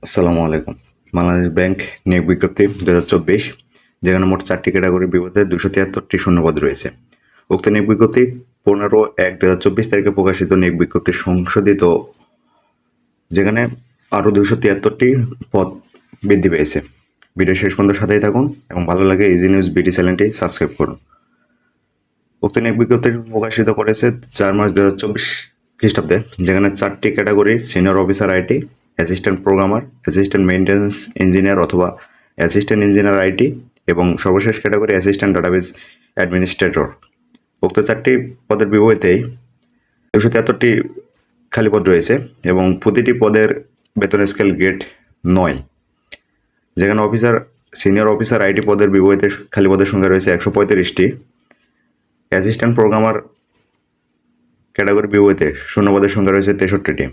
আসসালামু আলাইকুম। বাংলাদেশ ব্যাংক নিয়োগ বিজ্ঞপ্তি ২০২৪, যেখানে মোট ৪টি ক্যাটাগরির বিপদে ২৭৩টি শূন্যপদ রয়েছে। উক্ত নিয়োগ বিজ্ঞপ্তি ১৫/১/২০২৪ তারিখে প্রকাশিত নিয়োগ বিজ্ঞপ্তি সংশোধিত, যেখানে আরও ২৭৩টি পদ বৃদ্ধি পেয়েছে। ভিডিও শেষ পর্যন্ত সাথেই থাকুন এবং ভালো লাগে ইজি নিউজ বিডি চ্যানেলটি সাবস্ক্রাইব করুন। উক্ত নিয়োগ বিজ্ঞপ্তি প্রকাশিত করেছে ৪ মার্চ ২০২৪ খ্রিস্টাব্দে, যেখানে ৪টি ক্যাটাগরির senior officer IT, assistant programmer, assistant maintenance engineer অথবা অ্যাসিস্ট্যান্ট ইঞ্জিনিয়ার আইটি এবং সর্বশেষ ক্যাটাগরি অ্যাসিস্ট্যান্ট ডাটাবেস অ্যাডমিনিস্ট্রেটর। উক্ত ৪টি পদের বিপরীতেই ২৭৩টি খালি পদ রয়েছে এবং প্রতিটি পদের বেতন স্কেল গ্রেড ৯, যেখানে সিনিয়র অফিসার আইটি পদের বিপরীতে খালি পদের সংখ্যা রয়েছে ১৩৫টি। অ্যাসিস্ট্যান্ট প্রোগ্রামার ক্যাটাগরি বিপরীতে শূন্যপদের সংখ্যা রয়েছে ৬৩টি।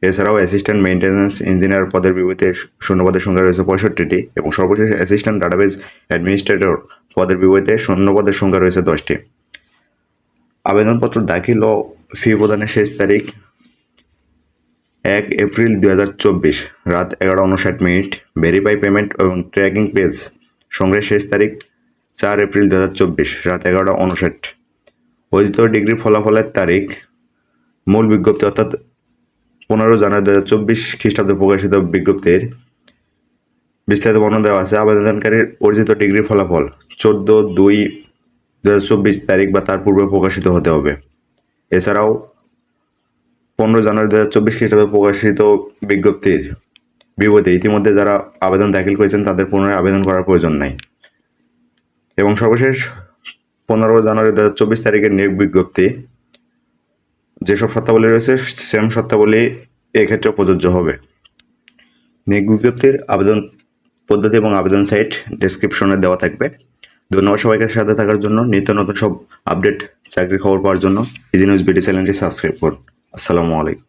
এছাড়াও অ্যাসিস্ট্যান্ট মেইনটেন্যান্স ইঞ্জিনিয়ার পদের বিপরীতে শূন্যপদের সংখ্যা রয়েছে ৬৫টি এবং সর্বশেষ অ্যাসিস্ট্যান্ট ডাটাবেস অ্যাডমিনিস্ট্রেটর পদের বিপরীতে শূন্যপদের সংখ্যা রয়েছে 10টি। আবেদনপত্র দাখিল ও ফি প্রদানের শেষ তারিখ ১ এপ্রিল ২০২৪ রাত ১১:৫৯। ভেরিফাই পেমেন্ট এবং ট্র্যাকিং পেজ সংগ্রহের শেষ তারিখ ৪ এপ্রিল ২০২৪ রাত ১১:৫৯। অর্জিত ডিগ্রির ফলাফলের তারিখ। মূল বিজ্ঞপ্তি অর্থাৎ ১৫ জানুয়ারি ২০২৪ খ্রিস্টাব্দে প্রকাশিত বিজ্ঞপ্তির বিস্তারিত বর্ণনা দেওয়া আছে। আবেদনকারীর অর্জিত ডিগ্রির ফলাফল ১৪/২/২০২৪ তারিখ বা তার পূর্বে প্রকাশিত হতে হবে। এছাড়াও ১৫ জানুয়ারি ২০২৪ খ্রিস্টাব্দে প্রকাশিত বিজ্ঞপ্তির বিপরীতে ইতিমধ্যে যারা আবেদন দাখিল করেছেন তাদের পুনরায় আবেদন করার প্রয়োজন নাই। এবং সর্বশেষ ১৫ জানুয়ারি ২০২৪ তারিখের নিয়োগ বিজ্ঞপ্তি যেসব শর্তাবলী রয়েছে সেম শর্তাবলী এক্ষেত্রে প্রযোজ্য হবে। নিয়োগ বিজ্ঞপ্তির আবেদন পদ্ধতি এবং আবেদন সাইট ডেসক্রিপশনে দেওয়া থাকবে। ধন্যবাদ সবাইকে সাথে থাকার জন্য। নিত্য নতুন সব আপডেট চাকরির খবর পাওয়ার জন্য ইজি নিউজ বিডি চ্যানেলটি সাবস্ক্রাইব করুন। আসসালামু আলাইকুম।